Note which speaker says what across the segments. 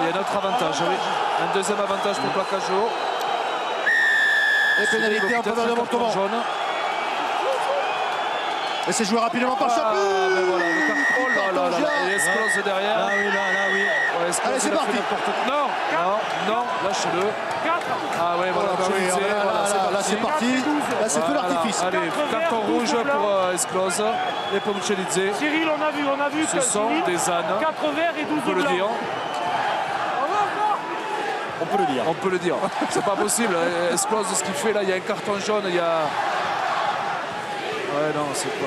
Speaker 1: y a un autre avantage, oui. Un deuxième avantage pour plaquage haut.
Speaker 2: Et pénalité en faveur de Montauban. Et c'est joué rapidement par Chapu.
Speaker 1: Ben voilà, le carton. Oh là là là, il explose derrière.
Speaker 3: Là oui,
Speaker 1: Ouais,
Speaker 2: allez, c'est parti.
Speaker 1: Non, lâchez-le. Ah ouais, voilà,
Speaker 2: là c'est parti. Là c'est feu l'artifice.
Speaker 1: Allez, carton rouge pour Esclose et pour Michelidze.
Speaker 4: Cyril, on a vu
Speaker 1: Ce
Speaker 4: que
Speaker 1: sont
Speaker 4: Cyril,
Speaker 1: des ânes.
Speaker 4: 4 verts et 12
Speaker 1: On peut le
Speaker 4: blancs.
Speaker 1: dire.
Speaker 3: on peut le dire.
Speaker 1: On peut le dire. C'est pas possible. Esclose, ce qu'il fait là, il y a un carton jaune, il y a. Ouais, non, c'est pas.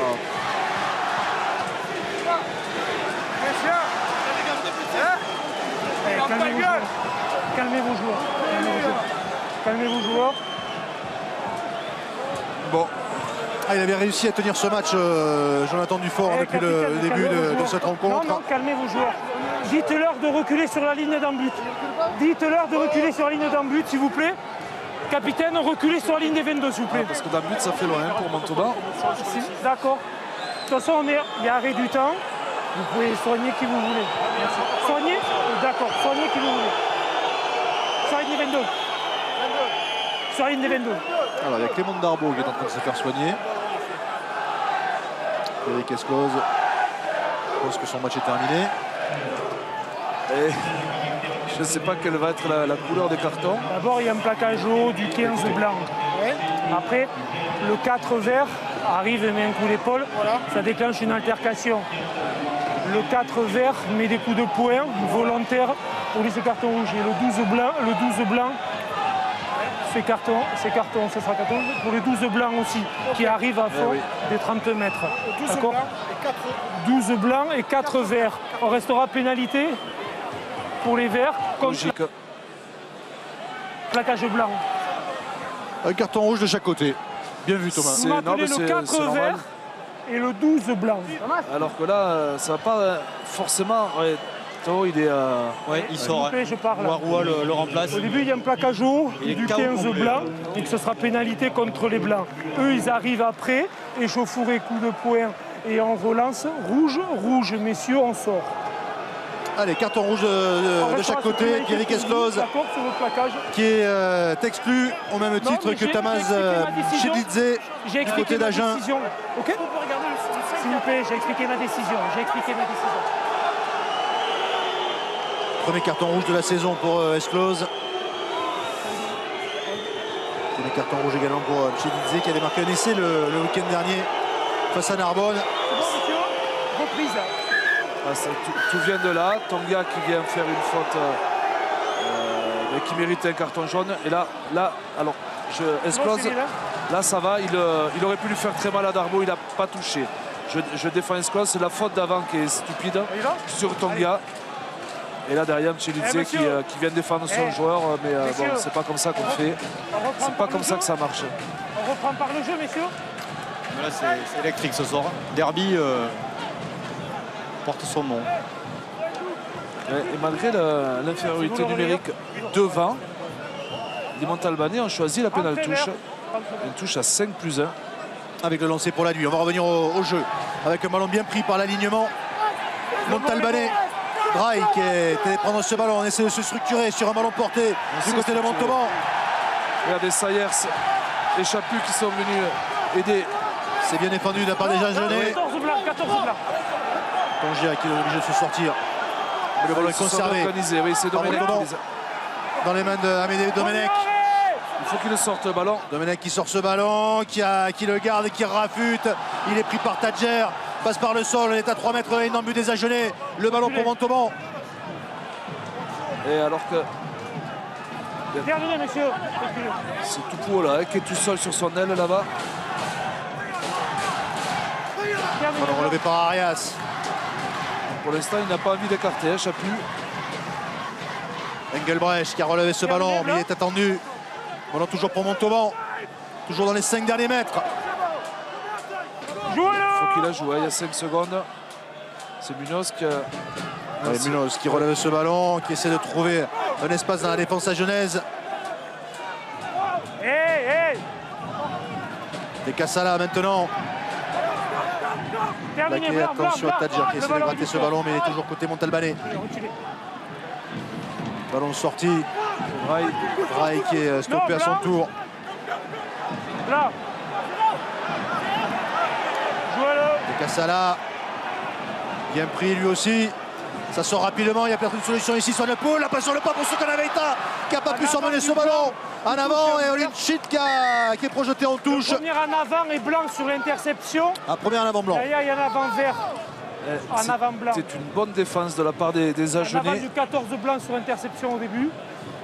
Speaker 4: Calmez vos joueurs. Calmez vos joueurs.
Speaker 1: Bon.
Speaker 2: Ah, il avait réussi à tenir ce match, Jonathan Dufort, depuis le début de cette rencontre.
Speaker 4: Non, calmez vos joueurs. Dites-leur de reculer sur la ligne d'un but. Dites-leur de reculer sur la ligne d'un but, s'il vous plaît. Capitaine, reculez sur la ligne des 22, s'il vous plaît.
Speaker 1: Parce que d'un but, ça fait loin pour Montauban.
Speaker 4: D'accord. De toute façon, il y a arrêt du temps. Vous pouvez soigner qui vous voulez. Merci. Soigner. D'accord, soignez qui vous voulez. Sur la ligne des 22. Sur la ligne des 22.
Speaker 2: Alors il y a Clément Darbo qui est en train de se faire soigner. Eric Esclose. Je pense que son match est terminé.
Speaker 1: Et je ne sais pas quelle va être la couleur des cartons.
Speaker 4: D'abord, il y a un plaquage haut du 15 blanc. Après, le 4 vert arrive et met un coup d'épaule. Ça déclenche une altercation. Le 4 vert met des coups de poing volontaires pour laisser carton rouge. Et le 12 blanc, c'est carton, ce sera carton. Pour les 12 blancs aussi, qui arrivent à fond des 30 mètres. 12 blancs et 4 verts. On restera pénalité pour les verts.
Speaker 1: Logique.
Speaker 4: Plaquage blanc.
Speaker 2: Un carton rouge de chaque côté. Bien vu Thomas.
Speaker 4: Vous m'appelez le 4 vert et le 12 blanc.
Speaker 1: Alors que là, ça va pas forcément. Ouais, Tao, il est.
Speaker 3: Ouais, il sort.
Speaker 4: Plaît, je parle.
Speaker 3: Waroua le remplace.
Speaker 4: Au début, il y a un plaquage haut
Speaker 3: Il est
Speaker 4: du
Speaker 3: KO
Speaker 4: 15
Speaker 3: complet.
Speaker 4: blanc, donc ce sera pénalité contre les blancs. Eux, ils arrivent après, échauffourée, coup de poing et on relance. Rouge, messieurs, on sort.
Speaker 2: Allez, carton rouge de chaque côté. Eric Esclose
Speaker 4: D'accord sur le plaquage.
Speaker 2: qui est exclu au même titre
Speaker 4: mais
Speaker 2: que
Speaker 4: j'ai
Speaker 2: Tamaz
Speaker 4: expliqué ma décision.
Speaker 2: Chedidze
Speaker 4: J'ai
Speaker 2: du
Speaker 4: expliqué
Speaker 2: côté
Speaker 4: ma
Speaker 2: d'Agen.
Speaker 4: décision. Ok. S'il vous plaît, j'ai expliqué ma décision.
Speaker 2: Premier carton rouge de la saison pour Esclose. Premier carton rouge également pour Chedidze qui avait marqué un essai le week-end dernier face à Narbonne.
Speaker 4: C'est bon, monsieur. Reprise.
Speaker 1: Ah, tout vient de là. Tonga qui vient faire une faute mais qui mérite un carton jaune. Et là, alors, Esclose, là ça va. Il aurait pu lui faire très mal à Darbo, il n'a pas touché. Je défends Esclose, c'est la faute d'avant qui est stupide sur Tonga. Et là derrière, Michelidze qui vient défendre son joueur, mais bon, c'est pas comme ça qu'on fait. C'est pas comme ça que ça marche.
Speaker 4: On reprend par le jeu, messieurs.
Speaker 3: Là, c'est électrique ce soir. Derby porte son nom.
Speaker 1: Et malgré l'infériorité numérique devant, les Montalbanais ont choisi la pénale touche. Une touche à 5+1.
Speaker 2: Avec le lancer pour la nuit. On va revenir au jeu. Avec un ballon bien pris par l'alignement. Montalbanais. Braille qui est allé prendre ce ballon. On essaie de se structurer sur un ballon porté du côté de Montauban.
Speaker 1: Regardez Sayers et Chapu qui sont venus aider.
Speaker 2: C'est bien défendu de la part des Agenais.
Speaker 4: 14 blancs.
Speaker 2: Tongia qui est obligé de se sortir. Mais le ballon est conservé.
Speaker 1: Oui, c'est Domenech.
Speaker 2: Dans les mains d'Amédée Domenech.
Speaker 1: Il faut qu'il le sorte le ballon.
Speaker 2: Domenech qui sort ce ballon, qui le garde et qui rafute. Il est pris par Tadjer. Passe par le sol, on est à 3 mètres et non but des Agenais. Le ballon pour Montauban.
Speaker 1: Et alors que
Speaker 4: Terminé, monsieur.
Speaker 1: c'est Tupou là, qui est tout seul sur son aile là-bas.
Speaker 2: Ballon relevé par Arias.
Speaker 1: Pour l'instant, il n'a pas envie d'écarter, Chapu.
Speaker 2: Engelbrecht qui a relevé ce ballon, mais il est attendu. Ballon toujours pour Montauban. Toujours dans les 5 derniers mètres.
Speaker 1: Il faut qu'il a joué, il y a 5 secondes. C'est Munoz qui
Speaker 2: Munoz qui relève ce ballon, qui essaie de trouver un espace dans la défense agenaise. Et Kassala maintenant. Attention à Tadjer qui essaie de gratter ce ballon, mais il est toujours côté Montalbanais. Ballon sorti.
Speaker 1: Braille.
Speaker 2: Braille qui est stoppé à son tour.
Speaker 4: Là. Jouez-le.
Speaker 2: De Kassala. Bien pris lui aussi. Ça sort rapidement, il y a peut-être une solution ici sur le pôle. La passe sur le pas pour Soukan Aveita qui n'a pas pu s'emmener ce ballon. En avant et Olinchit qui est projeté en touche.
Speaker 4: Premier en avant et blanc sur l'interception.
Speaker 2: Un premier en avant blanc.
Speaker 4: Derrière, il y a un avant vert. En avant blanc.
Speaker 1: C'est une bonne défense de la part des
Speaker 4: En avant
Speaker 1: Agenais.
Speaker 4: du 14 blanc sur interception au début.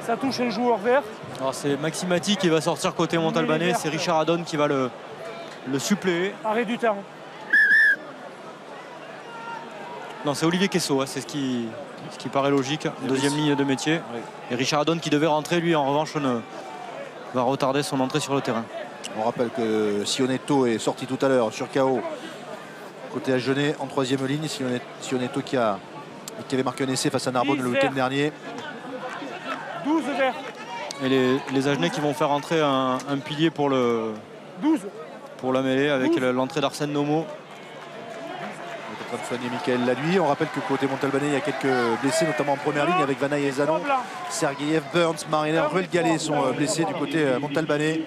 Speaker 4: Ça touche un joueur vert.
Speaker 3: Alors c'est Maximati qui va sortir côté Montalbanais, c'est Richard Adon qui va le suppléer.
Speaker 4: Arrêt du temps.
Speaker 3: Non, c'est Olivier Quesso, hein, c'est ce qui paraît logique. Deuxième ligne de métier.
Speaker 1: Oui.
Speaker 3: Et Richard Adon qui devait rentrer, lui en revanche va retarder son entrée sur le terrain.
Speaker 2: On rappelle que Sionetto est sorti tout à l'heure sur KO. Côté Agenais en troisième ligne. Sionetto qui avait marqué un essai face à Narbonne le week-end dernier.
Speaker 4: 12 verts.
Speaker 3: Et les Agenais qui vont faire entrer un pilier pour
Speaker 4: 12.
Speaker 3: la mêlée avec l'entrée d'Arsène Nomo.
Speaker 2: En train de soigner Michael Laduy. On rappelle que côté Montalbanais, il y a quelques blessés, notamment en première ligne avec Vanaï et Zanon. Sergeyev, Burns, Mariner, Ruel Gallet sont blessés du côté Montalbanais.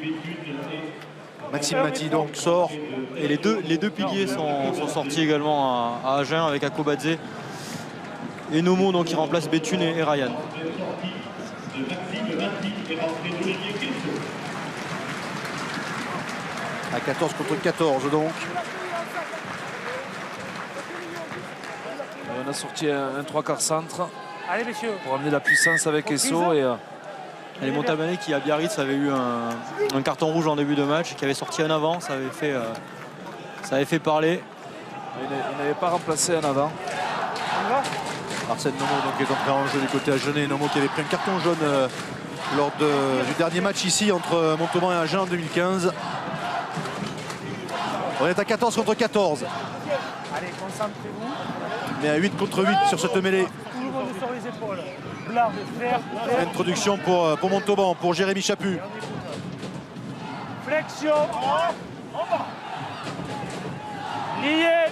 Speaker 2: Maxime Mati donc sort.
Speaker 3: Et les deux piliers sont sortis également à Agen avec Akobadze et Nomo donc qui remplace Béthune et Ryan.
Speaker 2: À 14 contre 14 donc.
Speaker 1: On a sorti un 3/4 centre
Speaker 4: Allez, messieurs.
Speaker 1: pour amener la puissance avec Esso. Et
Speaker 3: Et les Montalbanais qui à Biarritz avaient eu un carton rouge en début de match, qui avait sorti en avant, ça avait fait parler.
Speaker 1: il n'avait pas remplacé en avant.
Speaker 4: On y va.
Speaker 2: Arsène Nomo donc est entré en jeu du côté Agenais. Nomo qui avait pris un carton jaune lors du dernier match ici entre Montauban et Agen en 2015. On est à 14 contre 14.
Speaker 4: Allez, concentrez-vous.
Speaker 2: Mais à 8 contre 8 sur cette mêlée.
Speaker 4: Tout le monde sur les épaules. Blanc, vert, vert.
Speaker 2: Introduction pour Montauban, pour Jérémy Chaput.
Speaker 4: Flexion. Lié.